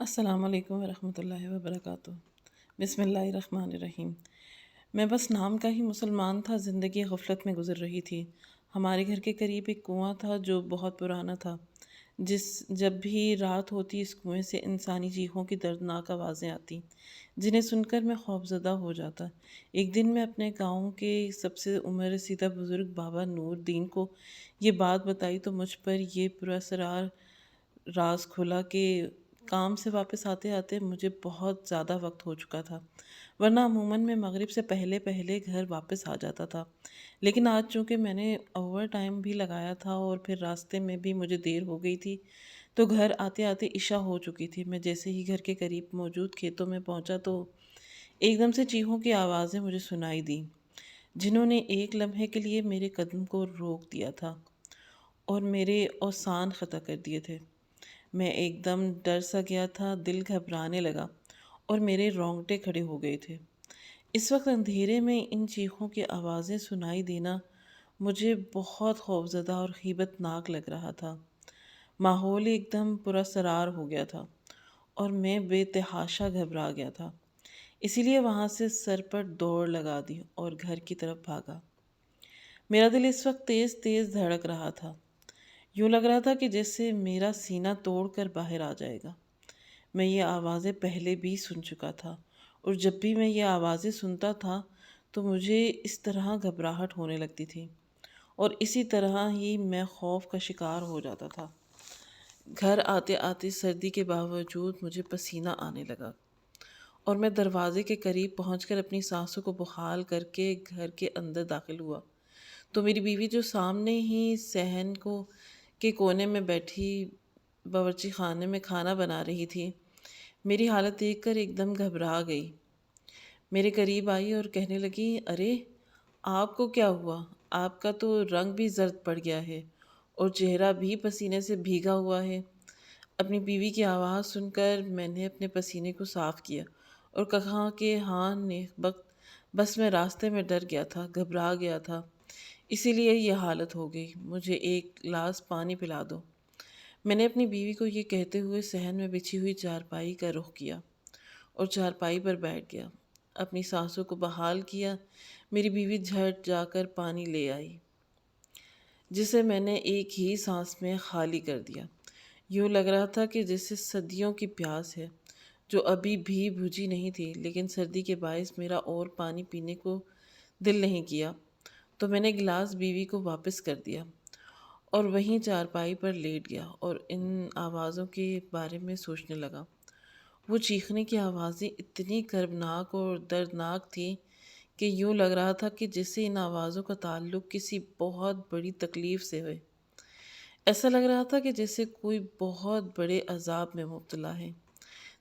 السلام علیکم ورحمۃ اللہ وبرکاتہ۔ بسم اللہ الرحمن الرحیم۔ میں بس نام کا ہی مسلمان تھا، زندگی غفلت میں گزر رہی تھی۔ ہمارے گھر کے قریب ایک کنواں تھا جو بہت پرانا تھا۔ جب بھی رات ہوتی اس کنویں سے انسانی چیخوں کی دردناک آوازیں آتی جنہیں سن کر میں خوفزدہ ہو جاتا۔ ایک دن میں اپنے گاؤں کے سب سے عمر رسیدہ بزرگ بابا نور دین کو یہ بات بتائی تو مجھ پر یہ پراسرار راز کھلا کہ کام سے واپس آتے آتے مجھے بہت زیادہ وقت ہو چکا تھا، ورنہ عموماً میں مغرب سے پہلے پہلے گھر واپس آ جاتا تھا۔ لیکن آج چونکہ میں نے اوور ٹائم بھی لگایا تھا اور پھر راستے میں بھی مجھے دیر ہو گئی تھی تو گھر آتے آتے عشاء ہو چکی تھی۔ میں جیسے ہی گھر کے قریب موجود کھیتوں میں پہنچا تو ایک دم سے چیخوں کی آوازیں مجھے سنائی دیں، جنہوں نے ایک لمحے کے لیے میرے قدم کو روک دیا تھا اور میرے اوسان خطا کر دیے تھے۔ میں ایک دم ڈر سا گیا تھا، دل گھبرانے لگا اور میرے رونگٹے کھڑے ہو گئے تھے۔ اس وقت اندھیرے میں ان چیخوں کی آوازیں سنائی دینا مجھے بہت خوفزدہ اور ہیبت ناک لگ رہا تھا۔ ماحول ایک دم پراسرار ہو گیا تھا اور میں بے تحاشا گھبرا گیا تھا، اسی لیے وہاں سے سر پر دوڑ لگا دی اور گھر کی طرف بھاگا۔ میرا دل اس وقت تیز تیز دھڑک رہا تھا، یوں لگ رہا تھا کہ جیسے میرا سینہ توڑ کر باہر آ جائے گا۔ میں یہ آوازیں پہلے بھی سن چکا تھا اور جب بھی میں یہ آوازیں سنتا تھا تو مجھے اس طرح گھبراہٹ ہونے لگتی تھی اور اسی طرح ہی میں خوف کا شکار ہو جاتا تھا۔ گھر آتے آتے سردی کے باوجود مجھے پسینہ آنے لگا اور میں دروازے کے قریب پہنچ کر اپنی سانسوں کو بحال کر کے گھر کے اندر داخل ہوا تو میری بیوی جو سامنے ہی صحن کے کونے میں بیٹھی باورچی خانے میں کھانا بنا رہی تھی، میری حالت دیکھ کر ایک دم گھبرا گئی۔ میرے قریب آئی اور کہنے لگی، ارے آپ کو کیا ہوا؟ آپ کا تو رنگ بھی زرد پڑ گیا ہے اور چہرہ بھی پسینے سے بھیگا ہوا ہے۔ اپنی بیوی کی آواز سن کر میں نے اپنے پسینے کو صاف کیا اور کہا کہ ہاں نیک بخت، بس میں راستے میں ڈر گیا تھا، گھبرا گیا تھا، اسی لیے یہ حالت ہو گئی، مجھے ایک گلاس پانی پلا دو۔ میں نے اپنی بیوی کو یہ کہتے ہوئے صحن میں بچھی ہوئی چارپائی کا رخ کیا اور چارپائی پر بیٹھ گیا، اپنی سانسوں کو بحال کیا۔ میری بیوی جھٹ جا کر پانی لے آئی، جسے میں نے ایک ہی سانس میں خالی کر دیا۔ یوں لگ رہا تھا کہ جیسے صدیوں کی پیاس ہے جو ابھی بھی بجھی نہیں تھی، لیکن سردی کے باعث میرا اور پانی پینے کو دل نہیں کیا تو میں نے گلاس بیوی کو واپس کر دیا اور وہیں چارپائی پر لیٹ گیا اور ان آوازوں کے بارے میں سوچنے لگا۔ وہ چیخنے کی آوازیں اتنی کربناک اور دردناک تھیں کہ یوں لگ رہا تھا کہ جیسے ان آوازوں کا تعلق کسی بہت بڑی تکلیف سے ہے۔ ایسا لگ رہا تھا کہ جیسے کوئی بہت بڑے عذاب میں مبتلا ہے۔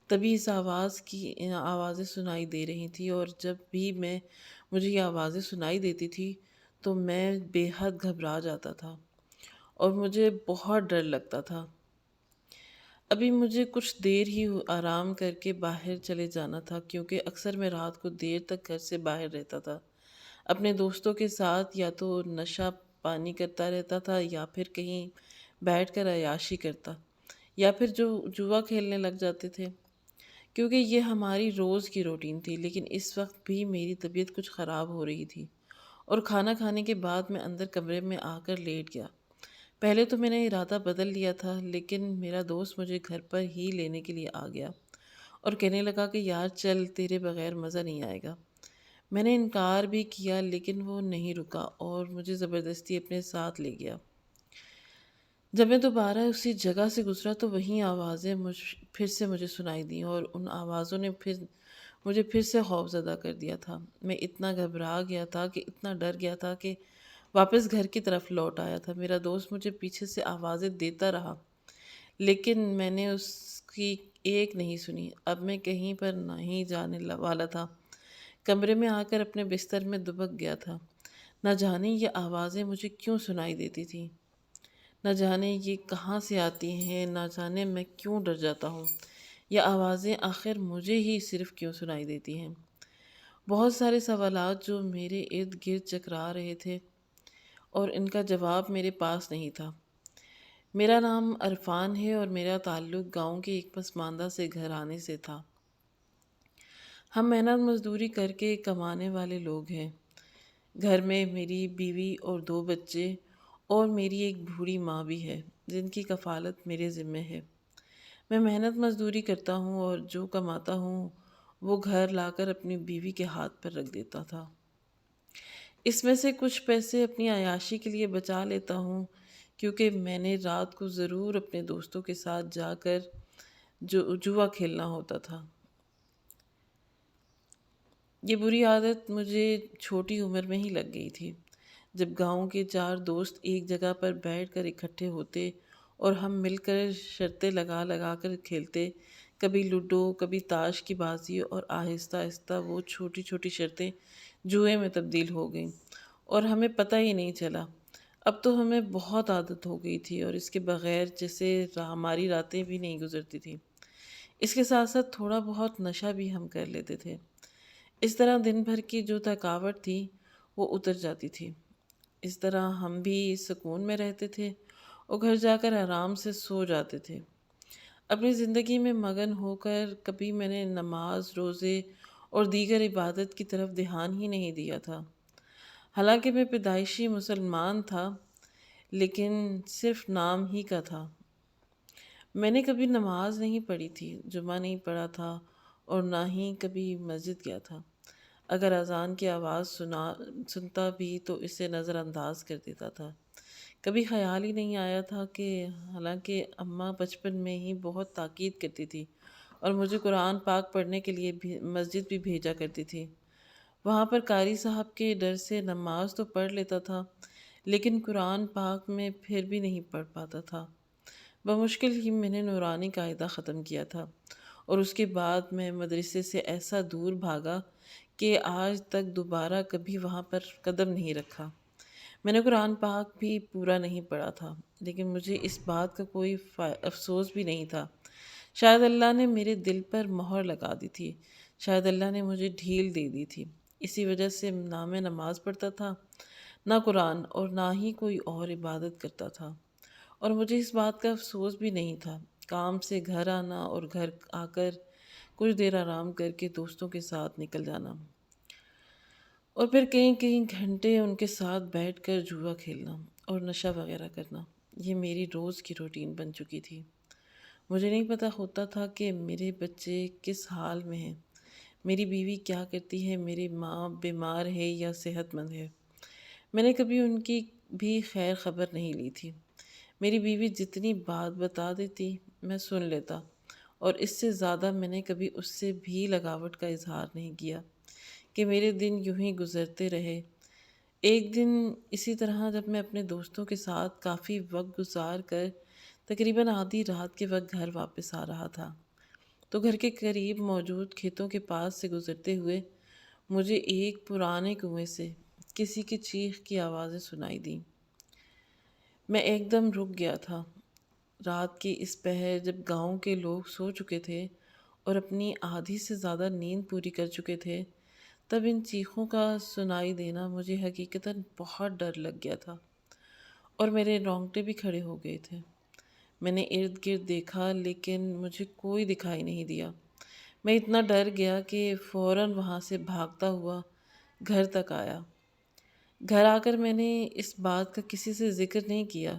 تبھی اس آواز کی آوازیں سنائی دے رہی تھیں اور جب بھی مجھے یہ آوازیں سنائی دیتی تھی تو میں بے حد گھبرا جاتا تھا اور مجھے بہت ڈر لگتا تھا۔ ابھی مجھے کچھ دیر ہی آرام کر کے باہر چلے جانا تھا، کیونکہ اکثر میں رات کو دیر تک گھر سے باہر رہتا تھا، اپنے دوستوں کے ساتھ یا تو نشہ پانی کرتا رہتا تھا یا پھر کہیں بیٹھ کر عیاشی کرتا یا پھر جو جوا کھیلنے لگ جاتے تھے، کیونکہ یہ ہماری روز کی روٹین تھی۔ لیکن اس وقت بھی میری طبیعت کچھ خراب ہو رہی تھی اور کھانا کھانے کے بعد میں اندر کمرے میں آ کر لیٹ گیا۔ پہلے تو میں نے ارادہ بدل لیا تھا، لیکن میرا دوست مجھے گھر پر ہی لینے کے لیے آ گیا اور کہنے لگا کہ یار چل، تیرے بغیر مزہ نہیں آئے گا۔ میں نے انکار بھی کیا لیکن وہ نہیں رکا اور مجھے زبردستی اپنے ساتھ لے گیا۔ جب میں دوبارہ اسی جگہ سے گزرا تو وہیں آوازیں پھر سے مجھے سنائی دیں اور ان آوازوں نے مجھے پھر سے خوف زدہ کر دیا تھا۔ میں اتنا گھبرا گیا تھا کہ اتنا ڈر گیا تھا کہ واپس گھر کی طرف لوٹ آیا تھا۔ میرا دوست مجھے پیچھے سے آوازیں دیتا رہا لیکن میں نے اس کی ایک نہیں سنی۔ اب میں کہیں پر نہیں جانے والا تھا، کمرے میں آ کر اپنے بستر میں دبک گیا تھا۔ نہ جانے یہ آوازیں مجھے کیوں سنائی دیتی تھیں، نہ جانے یہ کہاں سے آتی ہیں، نہ جانے میں کیوں ڈر جاتا ہوں۔ یہ آوازیں آخر مجھے ہی صرف کیوں سنائی دیتی ہیں؟ بہت سارے سوالات جو میرے ارد گرد چکرا رہے تھے اور ان کا جواب میرے پاس نہیں تھا۔ میرا نام عرفان ہے اور میرا تعلق گاؤں کے ایک پسماندہ سے گھرانے سے تھا۔ ہم محنت مزدوری کر کے کمانے والے لوگ ہیں۔ گھر میں میری بیوی اور 2 بچے اور میری ایک بوڑھی ماں بھی ہے جن کی کفالت میرے ذمے ہے۔ میں محنت مزدوری کرتا ہوں اور جو کماتا ہوں وہ گھر لا کر اپنی بیوی کے ہاتھ پر رکھ دیتا تھا۔ اس میں سے کچھ پیسے اپنی عیاشی کے لیے بچا لیتا ہوں، کیونکہ میں نے رات کو ضرور اپنے دوستوں کے ساتھ جا کر جوا کھیلنا ہوتا تھا۔ یہ بری عادت مجھے چھوٹی عمر میں ہی لگ گئی تھی، جب گاؤں کے 4 دوست ایک جگہ پر بیٹھ کر اکٹھے ہوتے اور ہم مل کر شرطیں لگا لگا کر کھیلتے، کبھی لوڈو، کبھی تاش کی بازی، اور آہستہ آہستہ وہ چھوٹی چھوٹی شرطیں جوئے میں تبدیل ہو گئیں اور ہمیں پتہ ہی نہیں چلا۔ اب تو ہمیں بہت عادت ہو گئی تھی اور اس کے بغیر جیسے ہماری راتیں بھی نہیں گزرتی تھیں۔ اس کے ساتھ ساتھ تھوڑا بہت نشہ بھی ہم کر لیتے تھے۔ اس طرح دن بھر کی جو تھکاوٹ تھی وہ اتر جاتی تھی۔ اس طرح ہم بھی سکون میں رہتے تھے اور گھر جا کر آرام سے سو جاتے تھے۔ اپنی زندگی میں مگن ہو کر کبھی میں نے نماز، روزے اور دیگر عبادت کی طرف دھیان ہی نہیں دیا تھا۔ حالانکہ میں پیدائشی مسلمان تھا، لیکن صرف نام ہی کا تھا۔ میں نے کبھی نماز نہیں پڑھی تھی، جمعہ نہیں پڑھا تھا اور نہ ہی کبھی مسجد گیا تھا۔ اگر اذان کی آواز سنتا بھی تو اسے نظر انداز کر دیتا تھا۔ کبھی خیال ہی نہیں آیا تھا کہ حالانکہ اماں بچپن میں ہی بہت تاکید کرتی تھی اور مجھے قرآن پاک پڑھنے کے لیے بھی مسجد بھی بھیجا کرتی تھی۔ وہاں پر قاری صاحب کے ڈر سے نماز تو پڑھ لیتا تھا، لیکن قرآن پاک میں پھر بھی نہیں پڑھ پاتا تھا۔ بمشکل ہی میں نے نورانی قاعدہ ختم کیا تھا اور اس کے بعد میں مدرسے سے ایسا دور بھاگا کہ آج تک دوبارہ کبھی وہاں پر قدم نہیں رکھا۔ میں نے قرآن پاک بھی پورا نہیں پڑھا تھا، لیکن مجھے اس بات کا کوئی افسوس بھی نہیں تھا۔ شاید اللہ نے میرے دل پر مہر لگا دی تھی، شاید اللہ نے مجھے ڈھیل دے دی تھی۔ اسی وجہ سے نہ میں نماز پڑھتا تھا، نہ قرآن، اور نہ ہی کوئی اور عبادت کرتا تھا۔ اور مجھے اس بات کا افسوس بھی نہیں تھا۔ کام سے گھر آنا اور گھر آ کر کچھ دیر آرام کر کے دوستوں کے ساتھ نکل جانا اور پھر کئی کئی گھنٹے ان کے ساتھ بیٹھ کر جوا کھیلنا اور نشہ وغیرہ کرنا، یہ میری روز کی روٹین بن چکی تھی۔ مجھے نہیں پتہ ہوتا تھا کہ میرے بچے کس حال میں ہیں، میری بیوی کیا کرتی ہے، میری ماں بیمار ہے یا صحت مند ہے۔ میں نے کبھی ان کی بھی خیر خبر نہیں لی تھی۔ میری بیوی جتنی بات بتا دیتی میں سن لیتا، اور اس سے زیادہ میں نے کبھی اس سے بھی لگاوٹ کا اظہار نہیں کیا کہ میرے دن یوں ہی گزرتے رہے۔ ایک دن اسی طرح جب میں اپنے دوستوں کے ساتھ کافی وقت گزار کر تقریباً آدھی رات کے وقت گھر واپس آ رہا تھا، تو گھر کے قریب موجود کھیتوں کے پاس سے گزرتے ہوئے مجھے ایک پرانے کنویں سے کسی کی چیخ کی آوازیں سنائی دیں۔ میں ایک دم رک گیا تھا۔ رات کی اس پہر جب گاؤں کے لوگ سو چکے تھے اور اپنی آدھی سے زیادہ نیند پوری کر چکے تھے، تب ان چیخوں کا سنائی دینا مجھے حقیقتاً بہت ڈر لگ گیا تھا اور میرے رونگٹے بھی کھڑے ہو گئے تھے۔ میں نے ارد گرد دیکھا، لیکن مجھے کوئی دکھائی نہیں دیا۔ میں اتنا ڈر گیا کہ فوراً وہاں سے بھاگتا ہوا گھر تک آیا۔ گھر آ کر میں نے اس بات کا کسی سے ذکر نہیں کیا،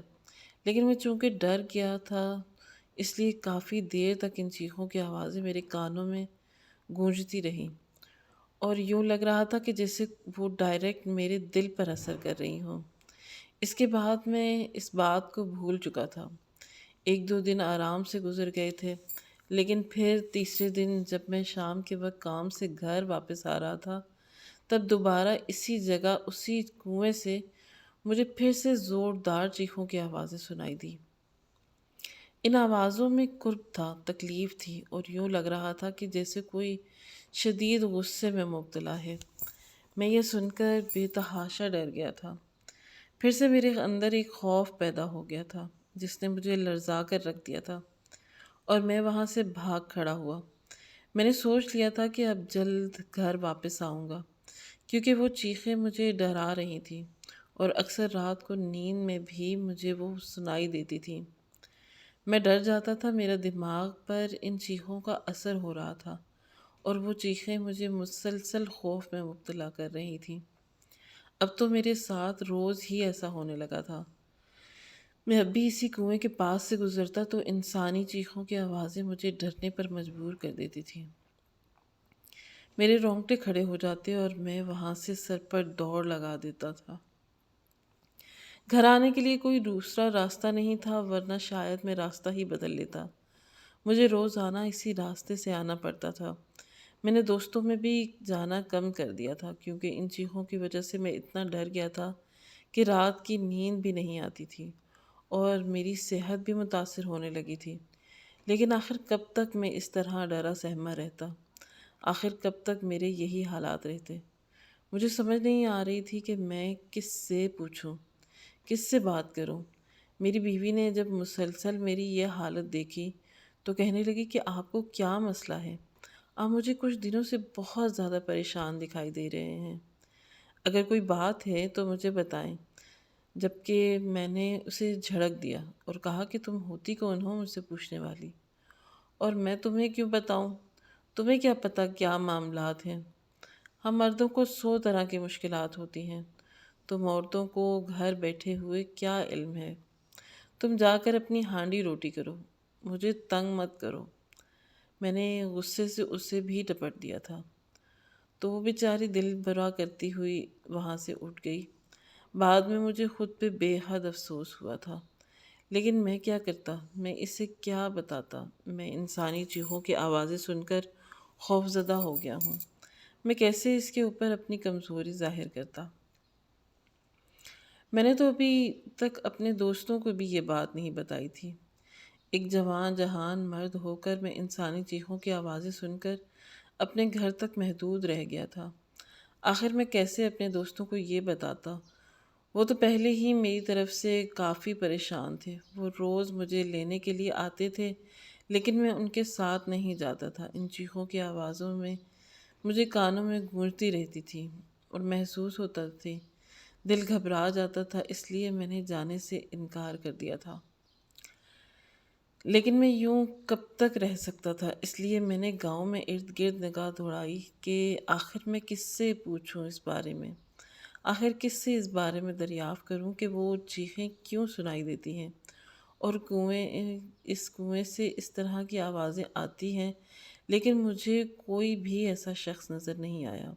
لیکن میں چونکہ ڈر گیا تھا اس لیے کافی دیر تک ان چیخوں کی آوازیں میرے کانوں میں گونجتی رہیں اور یوں لگ رہا تھا کہ جیسے وہ ڈائریکٹ میرے دل پر اثر کر رہی ہوں۔ اس کے بعد میں اس بات کو بھول چکا تھا۔ 1-2 دن آرام سے گزر گئے تھے، لیکن پھر تیسرے دن جب میں شام کے وقت کام سے گھر واپس آ رہا تھا، تب دوبارہ اسی جگہ اسی کنویں سے مجھے پھر سے زوردار چیخوں کی آوازیں سنائی دی۔ ان آوازوں میں کرب تھا، تکلیف تھی، اور یوں لگ رہا تھا کہ جیسے کوئی شدید غصے میں مبتلا ہے۔ میں یہ سن کر بے تحاشا ڈر گیا تھا۔ پھر سے میرے اندر ایک خوف پیدا ہو گیا تھا جس نے مجھے لرزا کر رکھ دیا تھا، اور میں وہاں سے بھاگ کھڑا ہوا۔ میں نے سوچ لیا تھا کہ اب جلد گھر واپس آؤں گا، کیونکہ وہ چیخیں مجھے ڈرا رہی تھیں اور اکثر رات کو نیند میں بھی مجھے وہ سنائی دیتی تھیں۔ میں ڈر جاتا تھا، میرا دماغ پر ان چیخوں کا اثر ہو رہا تھا اور وہ چیخیں مجھے مسلسل خوف میں مبتلا کر رہی تھیں۔ اب تو میرے ساتھ روز ہی ایسا ہونے لگا تھا۔ میں اب بھی اسی کنویں کے پاس سے گزرتا تو انسانی چیخوں کی آوازیں مجھے ڈرنے پر مجبور کر دیتی تھیں۔ میرے رونگٹے کھڑے ہو جاتے اور میں وہاں سے سر پر دوڑ لگا دیتا تھا۔ گھر آنے کے لیے کوئی دوسرا راستہ نہیں تھا، ورنہ شاید میں راستہ ہی بدل لیتا۔ مجھے روز آنا اسی راستے سے آنا پڑتا تھا۔ میں نے دوستوں میں بھی جانا کم کر دیا تھا کیونکہ ان چیخوں کی وجہ سے میں اتنا ڈر گیا تھا کہ رات کی نیند بھی نہیں آتی تھی اور میری صحت بھی متاثر ہونے لگی تھی۔ لیکن آخر کب تک میں اس طرح ڈرا سہما رہتا؟ آخر کب تک میرے یہی حالات رہتے؟ مجھے سمجھ نہیں آ رہی تھی کہ میں کس سے پوچھوں، کس سے بات کروں۔ میری بیوی نے جب مسلسل میری یہ حالت دیکھی تو کہنے لگی کہ آپ کو کیا مسئلہ ہے؟ آپ مجھے کچھ دنوں سے بہت زیادہ پریشان دکھائی دے رہے ہیں۔ اگر کوئی بات ہے تو مجھے بتائیں۔ جبکہ میں نے اسے جھڑک دیا اور کہا کہ تم ہوتی کون ہو مجھ سے پوچھنے والی؟ اور میں تمہیں کیوں بتاؤں؟ تمہیں کیا پتہ کیا معاملات ہیں؟ ہم مردوں کو 100 طرح کی مشکلات ہوتی ہیں، تم عورتوں کو گھر بیٹھے ہوئے کیا علم ہے؟ تم جا کر اپنی ہانڈی روٹی کرو، مجھے تنگ مت کرو۔ میں نے غصے سے اسے بھی ڈپٹ دیا تھا تو وہ بیچاری دل برا کرتی ہوئی وہاں سے اٹھ گئی۔ بعد میں مجھے خود پہ بے حد افسوس ہوا تھا، لیکن میں کیا کرتا؟ میں اسے کیا بتاتا؟ میں انسانی چیخوں کی آوازیں سن کر خوف زدہ ہو گیا ہوں۔ میں کیسے اس کے اوپر اپنی کمزوری ظاہر کرتا؟ میں نے تو ابھی تک اپنے دوستوں کو بھی یہ بات نہیں بتائی تھی۔ ایک جوان جہان مرد ہو کر میں انسانی چیخوں کی آوازیں سن کر اپنے گھر تک محدود رہ گیا تھا۔ آخر میں کیسے اپنے دوستوں کو یہ بتاتا؟ وہ تو پہلے ہی میری طرف سے کافی پریشان تھے۔ وہ روز مجھے لینے کے لیے آتے تھے لیکن میں ان کے ساتھ نہیں جاتا تھا۔ ان چیخوں کی آوازوں میں مجھے کانوں میں گونجتی رہتی تھی اور محسوس ہوتا تھی دل گھبرا جاتا تھا، اس لیے میں نے جانے سے انکار کر دیا تھا۔ لیکن میں یوں کب تک رہ سکتا تھا، اس لیے میں نے گاؤں میں ارد گرد نگاہ دوڑائی کہ آخر میں کس سے پوچھوں اس بارے میں، آخر کس سے اس بارے میں دریافت کروں کہ وہ چیخیں کیوں سنائی دیتی ہیں اور اس کنویں سے اس طرح کی آوازیں آتی ہیں، لیکن مجھے کوئی بھی ایسا شخص نظر نہیں آیا۔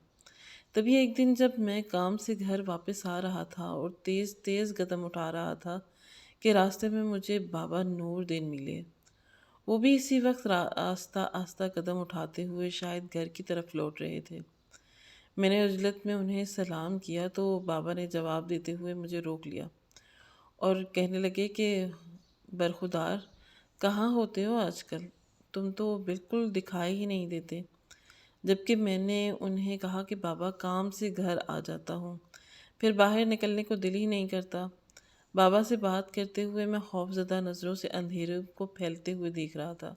تبھی ایک دن جب میں کام سے گھر واپس آ رہا تھا اور تیز تیز قدم اٹھا رہا تھا کہ راستے میں مجھے بابا نور دین ملے۔ وہ بھی اسی وقت آہستہ آہستہ قدم اٹھاتے ہوئے شاید گھر کی طرف لوٹ رہے تھے۔ میں نے عجلت میں انہیں سلام کیا تو بابا نے جواب دیتے ہوئے مجھے روک لیا اور کہنے لگے کہ برخودار، کہاں ہوتے ہو آج کل؟ تم تو بالکل دکھائی ہی نہیں دیتے۔ جبکہ میں نے انہیں کہا کہ بابا کام سے گھر آ جاتا ہوں، پھر باہر نکلنے کو دل ہی نہیں کرتا۔ بابا سے بات کرتے ہوئے میں خوف زدہ نظروں سے اندھیرے کو پھیلتے ہوئے دیکھ رہا تھا۔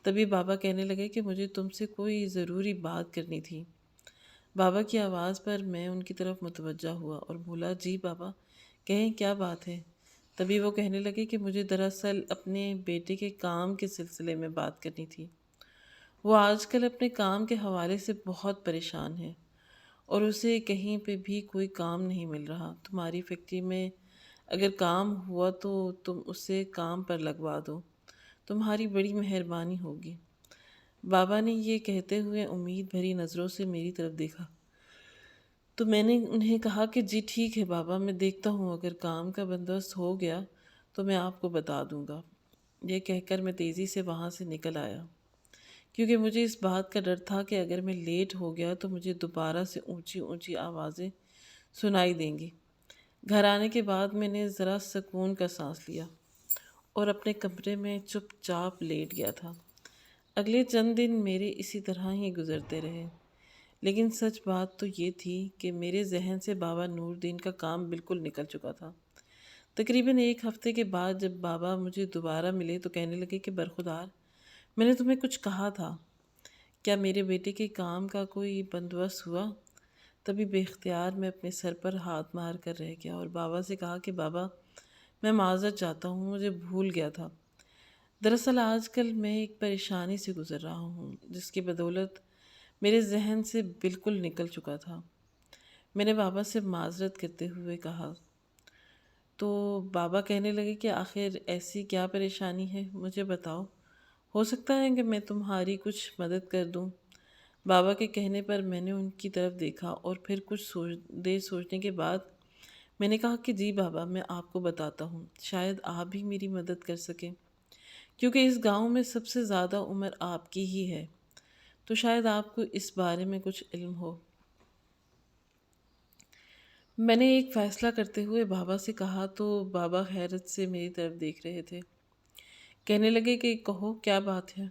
تبھی بابا کہنے لگے کہ مجھے تم سے کوئی ضروری بات کرنی تھی۔ بابا کی آواز پر میں ان کی طرف متوجہ ہوا اور بولا، جی بابا کہیں، کیا بات ہے؟ تبھی وہ کہنے لگے کہ مجھے دراصل اپنے بیٹے کے کام کے سلسلے میں بات کرنی تھی۔ وہ آج کل اپنے کام کے حوالے سے بہت پریشان ہے اور اسے کہیں پہ بھی کوئی کام نہیں مل رہا۔ تمہاری فیکٹری میں اگر کام ہوا تو تم اسے کام پر لگوا دو، تمہاری بڑی مہربانی ہوگی۔ بابا نے یہ کہتے ہوئے امید بھری نظروں سے میری طرف دیکھا تو میں نے انہیں کہا کہ جی ٹھیک ہے بابا، میں دیکھتا ہوں، اگر کام کا بندوبست ہو گیا تو میں آپ کو بتا دوں گا۔ یہ کہہ کر میں تیزی سے وہاں سے نکل آیا کیونکہ مجھے اس بات کا ڈر تھا کہ اگر میں لیٹ ہو گیا تو مجھے دوبارہ سے اونچی اونچی آوازیں سنائی دیں گی۔ گھر آنے کے بعد میں نے ذرا سکون کا سانس لیا اور اپنے کمرے میں چپ چاپ لیٹ گیا تھا۔ اگلے چند دن میرے اسی طرح ہی گزرتے رہے، لیکن سچ بات تو یہ تھی کہ میرے ذہن سے بابا نور دین کا کام بالکل نکل چکا تھا۔ تقریباً ایک ہفتے کے بعد جب بابا مجھے دوبارہ ملے تو کہنے لگے کہ برخودار، میں نے تمہیں کچھ کہا تھا، کیا میرے بیٹے کے کام کا کوئی بندوبست ہوا؟ تبھی بے اختیار میں اپنے سر پر ہاتھ مار کر رہ گیا اور بابا سے کہا کہ بابا میں معذرت چاہتا ہوں، مجھے بھول گیا تھا۔ دراصل آج کل میں ایک پریشانی سے گزر رہا ہوں جس کی بدولت میرے ذہن سے بالکل نکل چکا تھا۔ میں نے بابا سے معذرت کرتے ہوئے کہا تو بابا کہنے لگے کہ آخر ایسی کیا پریشانی ہے، مجھے بتاؤ، ہو سکتا ہے کہ میں تمہاری کچھ مدد کر دوں۔ بابا کے کہنے پر میں نے ان کی طرف دیکھا اور پھر کچھ دیر سوچنے کے بعد میں نے کہا کہ جی بابا، میں آپ کو بتاتا ہوں، شاید آپ بھی میری مدد کر سکیں، کیونکہ اس گاؤں میں سب سے زیادہ عمر آپ کی ہی ہے، تو شاید آپ کو اس بارے میں کچھ علم ہو۔ میں نے ایک فیصلہ کرتے ہوئے بابا سے کہا تو بابا حیرت سے میری طرف دیکھ رہے تھے۔ کہنے لگے کہ کہو کیا بات ہے؟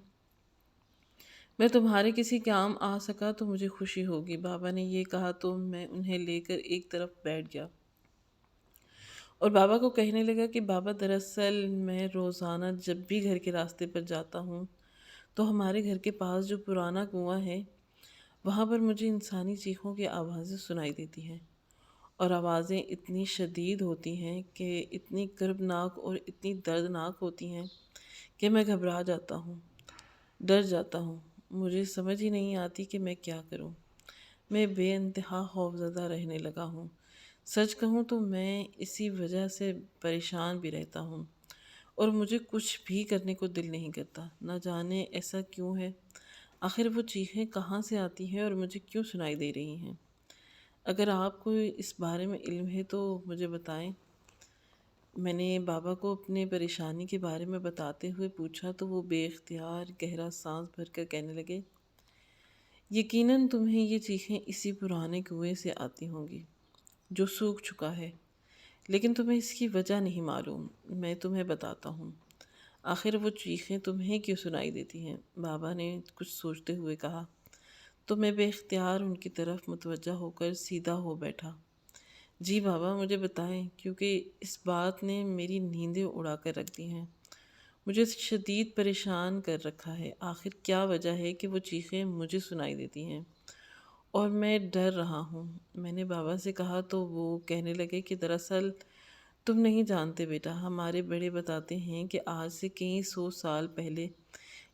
میں تمہارے کسی کام آ سکا تو مجھے خوشی ہوگی۔ بابا نے یہ کہا تو میں انہیں لے کر ایک طرف بیٹھ گیا اور بابا کو کہنے لگا کہ بابا، دراصل میں روزانہ جب بھی گھر کے راستے پر جاتا ہوں تو ہمارے گھر کے پاس جو پرانا کنواں ہے وہاں پر مجھے انسانی چیخوں کی آوازیں سنائی دیتی ہیں، اور آوازیں اتنی شدید ہوتی ہیں کہ اتنی کربناک اور اتنی دردناک ہوتی ہیں کہ میں گھبرا جاتا ہوں، ڈر جاتا ہوں، مجھے سمجھ ہی نہیں آتی کہ میں کیا کروں۔ میں بے انتہا خوفزدہ رہنے لگا ہوں۔ سچ کہوں تو میں اسی وجہ سے پریشان بھی رہتا ہوں اور مجھے کچھ بھی کرنے کو دل نہیں کرتا۔ نہ جانے ایسا کیوں ہے، آخر وہ چیخیں کہاں سے آتی ہیں اور مجھے کیوں سنائی دے رہی ہیں؟ اگر آپ کو اس بارے میں علم ہے تو مجھے بتائیں۔ میں نے بابا کو اپنے پریشانی کے بارے میں بتاتے ہوئے پوچھا تو وہ بے اختیار گہرا سانس بھر کر کہنے لگے، یقیناً تمہیں یہ چیخیں اسی پرانے کنویں سے آتی ہوں گی جو سوکھ چکا ہے، لیکن تمہیں اس کی وجہ نہیں معلوم۔ میں تمہیں بتاتا ہوں، آخر وہ چیخیں تمہیں کیوں سنائی دیتی ہیں؟ بابا نے کچھ سوچتے ہوئے کہا تو میں بے اختیار ان کی طرف متوجہ ہو کر سیدھا ہو بیٹھا۔ جی بابا، مجھے بتائیں، کیونکہ اس بات نے میری نیندیں اڑا کر رکھ دی ہیں، مجھے شدید پریشان کر رکھا ہے۔ آخر کیا وجہ ہے کہ وہ چیخیں مجھے سنائی دیتی ہیں اور میں ڈر رہا ہوں؟ میں نے بابا سے کہا تو وہ کہنے لگے کہ دراصل تم نہیں جانتے بیٹا، ہمارے بڑے بتاتے ہیں کہ آج سے کئی سو سال پہلے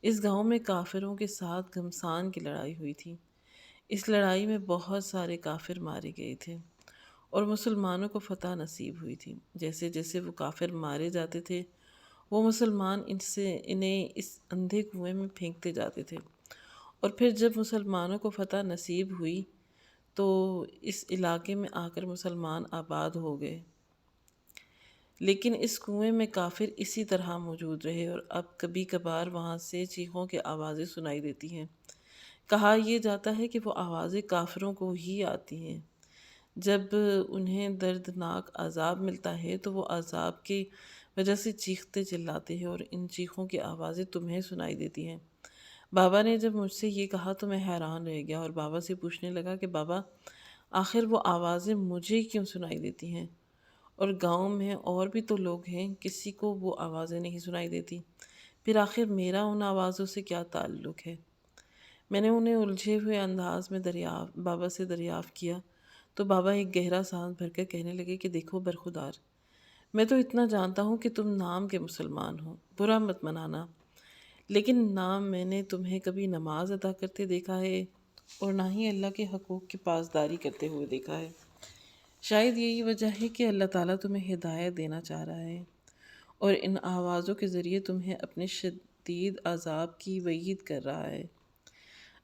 اس گاؤں میں کافروں کے ساتھ گھمسان کی لڑائی ہوئی تھی۔ اس لڑائی میں بہت سارے کافر مارے گئے تھے اور مسلمانوں کو فتح نصیب ہوئی تھی۔ جیسے جیسے وہ کافر مارے جاتے تھے وہ مسلمان انہیں اس اندھے کنویں میں پھینکتے جاتے تھے، اور پھر جب مسلمانوں کو فتح نصیب ہوئی تو اس علاقے میں آ کر مسلمان آباد ہو گئے، لیکن اس کنویں میں کافر اسی طرح موجود رہے اور اب کبھی کبھار وہاں سے چیخوں کی آوازیں سنائی دیتی ہیں۔ کہا یہ جاتا ہے کہ وہ آوازیں کافروں کو ہی آتی ہیں۔ جب انہیں دردناک عذاب ملتا ہے تو وہ عذاب کی وجہ سے چیختے چلاتے ہیں اور ان چیخوں کی آوازیں تمہیں سنائی دیتی ہیں۔ بابا نے جب مجھ سے یہ کہا تو میں حیران رہ گیا اور بابا سے پوچھنے لگا کہ بابا، آخر وہ آوازیں مجھے کیوں سنائی دیتی ہیں؟ اور گاؤں میں اور بھی تو لوگ ہیں، کسی کو وہ آوازیں نہیں سنائی دیتی، پھر آخر میرا ان آوازوں سے کیا تعلق ہے؟ میں نے انہیں الجھے ہوئے انداز میں بابا سے دریافت کیا تو بابا ایک گہرا سانس بھر کر کہنے لگے کہ دیکھو برخودار، میں تو اتنا جانتا ہوں کہ تم نام کے مسلمان ہو، برا مت منانا، لیکن نہ میں نے تمہیں کبھی نماز ادا کرتے دیکھا ہے اور نہ ہی اللہ کے حقوق کی پاسداری کرتے ہوئے دیکھا ہے۔ شاید یہی وجہ ہے کہ اللہ تعالیٰ تمہیں ہدایت دینا چاہ رہا ہے اور ان آوازوں کے ذریعے تمہیں اپنے شدید عذاب کی وعید کر رہا ہے۔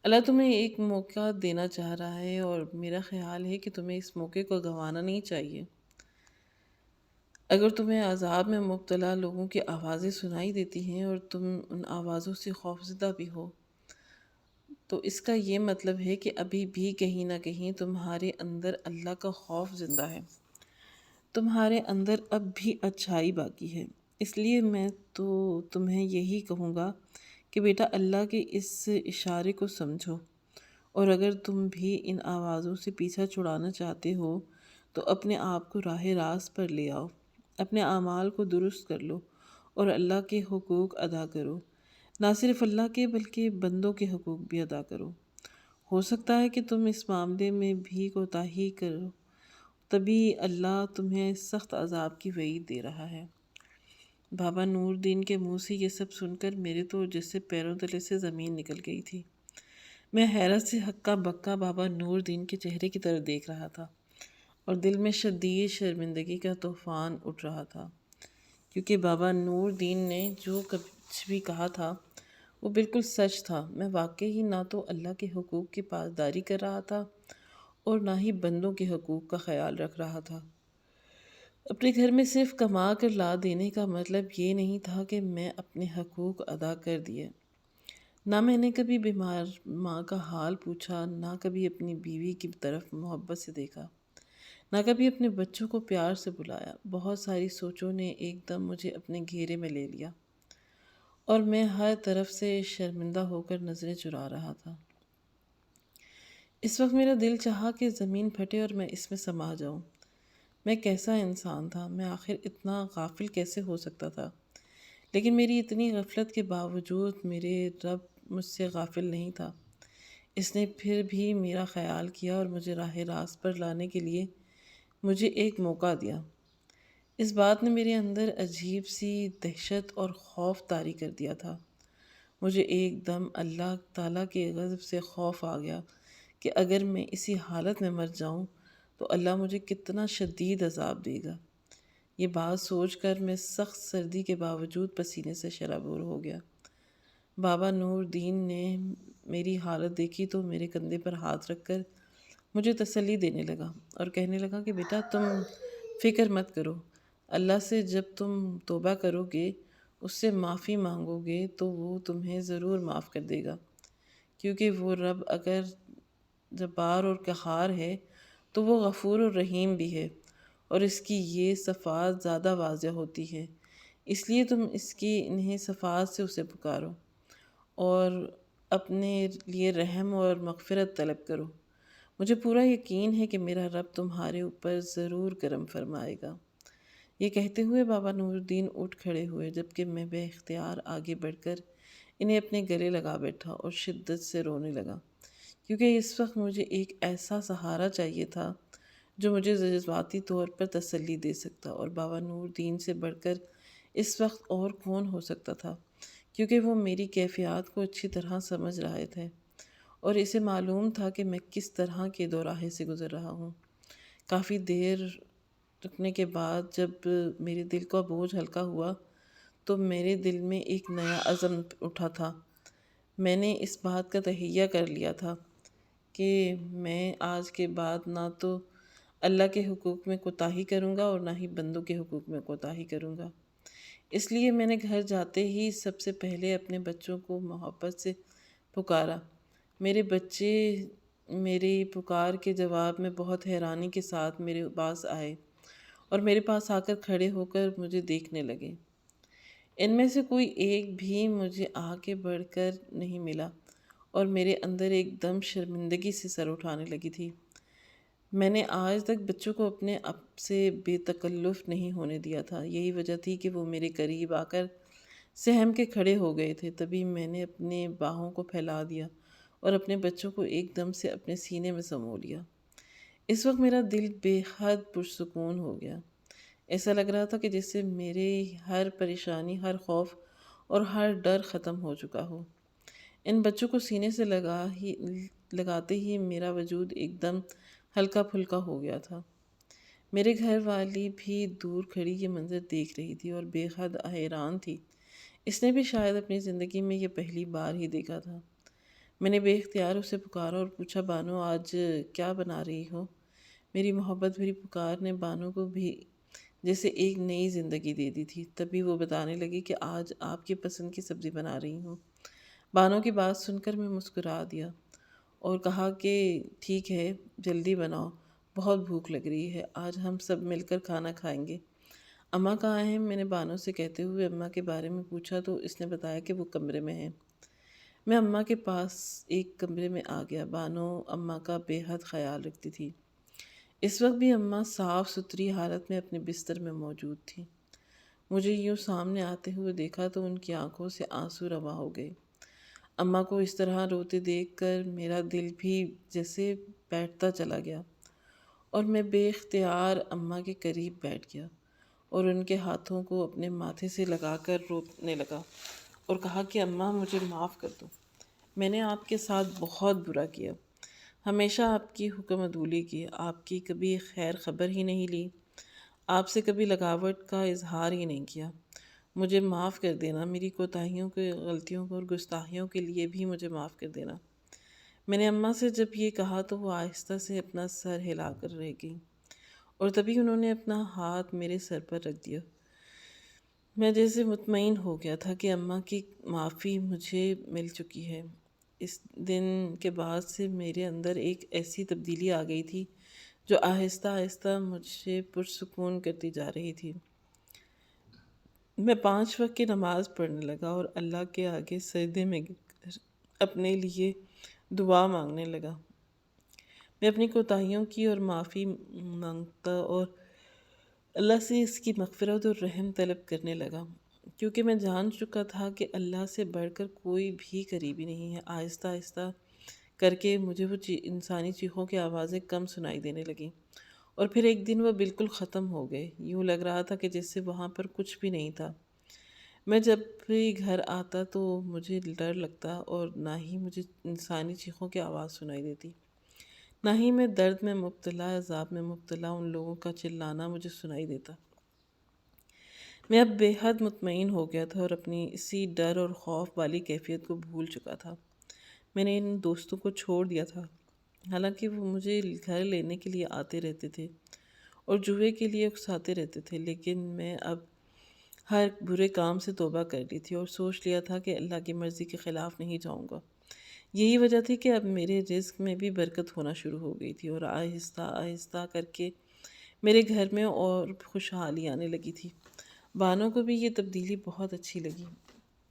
اللہ تمہیں ایک موقع دینا چاہ رہا ہے اور میرا خیال ہے کہ تمہیں اس موقع کو گنوانا نہیں چاہیے۔ اگر تمہیں عذاب میں مبتلا لوگوں کی آوازیں سنائی دیتی ہیں اور تم ان آوازوں سے خوفزدہ بھی ہو تو اس کا یہ مطلب ہے کہ ابھی بھی کہیں نہ کہیں تمہارے اندر اللہ کا خوف زندہ ہے، تمہارے اندر اب بھی اچھائی باقی ہے۔ اس لیے میں تو تمہیں یہی کہوں گا کہ بیٹا، اللہ کے اس اشارے کو سمجھو، اور اگر تم بھی ان آوازوں سے پیچھا چھڑانا چاہتے ہو تو اپنے آپ کو راہ راست پر لے آؤ، اپنے اعمال کو درست کر لو اور اللہ کے حقوق ادا کرو، نہ صرف اللہ کے بلکہ بندوں کے حقوق بھی ادا کرو۔ ہو سکتا ہے کہ تم اس معاملے میں بھی کوتاہی کرو، تبھی اللہ تمہیں سخت عذاب کی وعید دے رہا ہے۔ بابا نور دین کے منہ سے یہ سب سن کر میرے تو جیسے پیروں تلے سے زمین نکل گئی تھی۔ میں حیرت سے ہکا بکا بابا نور دین کے چہرے کی طرف دیکھ رہا تھا اور دل میں شدید شرمندگی کا طوفان اٹھ رہا تھا، کیونکہ بابا نور دین نے جو کچھ بھی کہا تھا وہ بالکل سچ تھا۔ میں واقعی نہ تو اللہ کے حقوق کی پاسداری کر رہا تھا اور نہ ہی بندوں کے حقوق کا خیال رکھ رہا تھا۔ اپنے گھر میں صرف کما کر لا دینے کا مطلب یہ نہیں تھا کہ میں اپنے حقوق ادا کر دیے۔ نہ میں نے کبھی بیمار ماں کا حال پوچھا، نہ کبھی اپنی بیوی کی طرف محبت سے دیکھا، نہ کبھی اپنے بچوں کو پیار سے بلایا۔ بہت ساری سوچوں نے ایک دم مجھے اپنے گھیرے میں لے لیا اور میں ہر طرف سے شرمندہ ہو کر نظریں چرا رہا تھا۔ اس وقت میرا دل چاہا کہ زمین پھٹے اور میں اس میں سما جاؤں۔ میں کیسا انسان تھا؟ میں آخر اتنا غافل کیسے ہو سکتا تھا؟ لیکن میری اتنی غفلت کے باوجود میرے رب مجھ سے غافل نہیں تھا۔ اس نے پھر بھی میرا خیال کیا اور مجھے راہ راست پر لانے کے لیے مجھے ایک موقع دیا۔ اس بات نے میرے اندر عجیب سی دہشت اور خوف طاری کر دیا تھا۔ مجھے ایک دم اللہ تعالیٰ کے غضب سے خوف آ گیا کہ اگر میں اسی حالت میں مر جاؤں تو اللہ مجھے کتنا شدید عذاب دے گا۔ یہ بات سوچ کر میں سخت سردی کے باوجود پسینے سے شرابور ہو گیا۔ بابا نور دین نے میری حالت دیکھی تو میرے کندھے پر ہاتھ رکھ کر مجھے تسلی دینے لگا اور کہنے لگا کہ بیٹا تم فکر مت کرو، اللہ سے جب تم توبہ کرو گے، اس سے معافی مانگو گے تو وہ تمہیں ضرور معاف کر دے گا، کیونکہ وہ رب اگر جبار اور قہار ہے تو وہ غفور اور رحیم بھی ہے، اور اس کی یہ صفات زیادہ واضح ہوتی ہے، اس لیے تم اس کی انہیں صفات سے اسے پکارو اور اپنے لیے رحم اور مغفرت طلب کرو۔ مجھے پورا یقین ہے کہ میرا رب تمہارے اوپر ضرور کرم فرمائے گا۔ یہ کہتے ہوئے بابا نور الدین اٹھ کھڑے ہوئے، جبکہ میں بے اختیار آگے بڑھ کر انہیں اپنے گلے لگا بیٹھا اور شدت سے رونے لگا، کیونکہ اس وقت مجھے ایک ایسا سہارا چاہیے تھا جو مجھے جذباتی طور پر تسلی دے سکتا، اور بابا نور الدین سے بڑھ کر اس وقت اور کون ہو سکتا تھا، کیونکہ وہ میری کیفیات کو اچھی طرح سمجھ رہے تھے اور اسے معلوم تھا کہ میں کس طرح کے دوراہے سے گزر رہا ہوں۔ کافی دیر رکنے کے بعد جب میرے دل کا بوجھ ہلکا ہوا تو میرے دل میں ایک نیا عزم اٹھا تھا۔ میں نے اس بات کا تہیہ کر لیا تھا کہ میں آج کے بعد نہ تو اللہ کے حقوق میں کوتاہی کروں گا اور نہ ہی بندوں کے حقوق میں کوتاہی کروں گا۔ اس لیے میں نے گھر جاتے ہی سب سے پہلے اپنے بچوں کو محبت سے پکارا۔ میرے بچے میری پکار کے جواب میں بہت حیرانی کے ساتھ میرے پاس آئے اور میرے پاس آ کر کھڑے ہو کر مجھے دیکھنے لگے۔ ان میں سے کوئی ایک بھی مجھے آگے بڑھ کر نہیں ملا اور میرے اندر ایک دم شرمندگی سے سر اٹھانے لگی تھی۔ میں نے آج تک بچوں کو اپنے اب سے بے تکلف نہیں ہونے دیا تھا، یہی وجہ تھی کہ وہ میرے قریب آ کر سہم کے کھڑے ہو گئے تھے۔ تبھی میں نے اپنے باہوں کو پھیلا دیا اور اپنے بچوں کو ایک دم سے اپنے سینے میں سمو لیا۔ اس وقت میرا دل بے حد پرسکون ہو گیا۔ ایسا لگ رہا تھا کہ جیسے میرے ہر پریشانی، ہر خوف اور ہر ڈر ختم ہو چکا ہو۔ ان بچوں کو سینے سے لگاتے ہی میرا وجود ایک دم ہلکا پھلکا ہو گیا تھا۔ میرے گھر والی بھی دور کھڑی یہ منظر دیکھ رہی تھی اور بے حد حیران تھی۔ اس نے بھی شاید اپنی زندگی میں یہ پہلی بار ہی دیکھا تھا۔ میں نے بے اختیار اسے پکارا اور پوچھا، بانو آج کیا بنا رہی ہو؟ میری محبت بھری پکار نے بانو کو بھی جیسے ایک نئی زندگی دے دی تھی۔ تبھی وہ بتانے لگی کہ آج آپ کی پسند کی سبزی بنا رہی ہوں۔ بانو کی بات سن کر میں مسکرا دیا اور کہا کہ ٹھیک ہے، جلدی بناؤ، بہت بھوک لگ رہی ہے، آج ہم سب مل کر کھانا کھائیں گے۔ اماں کہاں ہیں؟ میں نے بانو سے کہتے ہوئے اماں کے بارے میں پوچھا تو اس نے بتایا کہ وہ کمرے میں ہیں۔ میں اماں کے پاس ایک کمرے میں آ گیا۔ بانو اماں کا بے حد خیال رکھتی تھی۔ اس وقت بھی اماں صاف ستھری حالت میں اپنے بستر میں موجود تھی۔ مجھے یوں سامنے آتے ہوئے دیکھا تو ان کی آنکھوں سے آنسو رواں ہو گئے۔ اماں کو اس طرح روتے دیکھ کر میرا دل بھی جیسے بیٹھتا چلا گیا اور میں بے اختیار اماں کے قریب بیٹھ گیا اور ان کے ہاتھوں کو اپنے ماتھے سے لگا کر رونے لگا اور کہا کہ اماں مجھے معاف کر دو، میں نے آپ کے ساتھ بہت برا کیا، ہمیشہ آپ کی حکم عدولی کی، آپ کی کبھی خیر خبر ہی نہیں لی، آپ سے کبھی لگاوٹ کا اظہار ہی نہیں کیا، مجھے معاف کر دینا، میری کوتاہیوں کے غلطیوں کو اور گستاخیوں کے لیے بھی مجھے معاف کر دینا۔ میں نے اماں سے جب یہ کہا تو وہ آہستہ سے اپنا سر ہلا کر رہ گئی اور تبھی انہوں نے اپنا ہاتھ میرے سر پر رکھ دیا۔ میں جیسے مطمئن ہو گیا تھا کہ اماں کی معافی مجھے مل چکی ہے۔ اس دن کے بعد سے میرے اندر ایک ایسی تبدیلی آ گئی تھی جو آہستہ آہستہ مجھے پرسکون کرتی جا رہی تھی۔ میں 5 وقت کی نماز پڑھنے لگا اور اللہ کے آگے سجدے میں گر کر اپنے لیے دعا مانگنے لگا۔ میں اپنی کوتاہیوں کی اور معافی مانگتا اور اللہ سے اس کی مغفرت اور رحم طلب کرنے لگا، کیونکہ میں جان چکا تھا کہ اللہ سے بڑھ کر کوئی بھی قریبی نہیں ہے۔ آہستہ آہستہ کر کے مجھے وہ انسانی چیخوں کی آوازیں کم سنائی دینے لگیں اور پھر ایک دن وہ بالکل ختم ہو گئے۔ یوں لگ رہا تھا کہ جیسے وہاں پر کچھ بھی نہیں تھا۔ میں جب بھی گھر آتا تو مجھے ڈر لگتا اور نہ ہی مجھے انسانی چیخوں کی آواز سنائی دیتی، نہ ہی میں درد میں مبتلا، عذاب میں مبتلا ان لوگوں کا چلانا مجھے سنائی دیتا۔ میں اب بے حد مطمئن ہو گیا تھا اور اپنی اسی ڈر اور خوف والی کیفیت کو بھول چکا تھا۔ میں نے ان دوستوں کو چھوڑ دیا تھا، حالانکہ وہ مجھے گھر لینے کے لیے آتے رہتے تھے اور جوئے کے لیے اکساتے رہتے تھے، لیکن میں اب ہر برے کام سے توبہ کر لی تھی اور سوچ لیا تھا کہ اللہ کی مرضی کے خلاف نہیں جاؤں گا۔ یہی وجہ تھی کہ اب میرے رزق میں بھی برکت ہونا شروع ہو گئی تھی اور آہستہ آہستہ کر کے میرے گھر میں اور خوشحالی آنے لگی تھی۔ بانو کو بھی یہ تبدیلی بہت اچھی لگی۔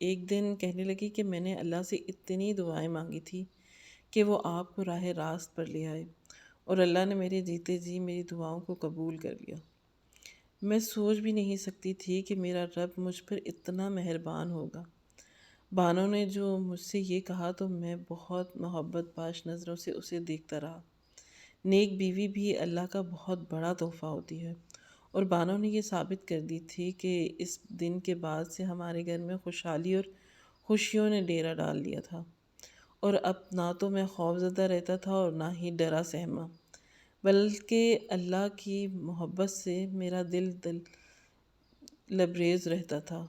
ایک دن کہنے لگی کہ میں نے اللہ سے اتنی دعائیں مانگی تھی کہ وہ آپ کو راہ راست پر لے آئے اور اللہ نے میرے جیتے جی میری دعاؤں کو قبول کر لیا۔ میں سوچ بھی نہیں سکتی تھی کہ میرا رب مجھ پر اتنا مہربان ہوگا۔ بانو نے جو مجھ سے یہ کہا تو میں بہت محبت باش نظروں سے اسے دیکھتا رہا۔ نیک بیوی بھی اللہ کا بہت بڑا تحفہ ہوتی ہے اور بانو نے یہ ثابت کر دی تھی کہ اس دن کے بعد سے ہمارے گھر میں خوشحالی اور خوشیوں نے ڈیرا ڈال لیا تھا اور اب نہ تو میں خوف زدہ رہتا تھا اور نہ ہی ڈرا سہما، بلکہ اللہ کی محبت سے میرا دل لبریز رہتا تھا۔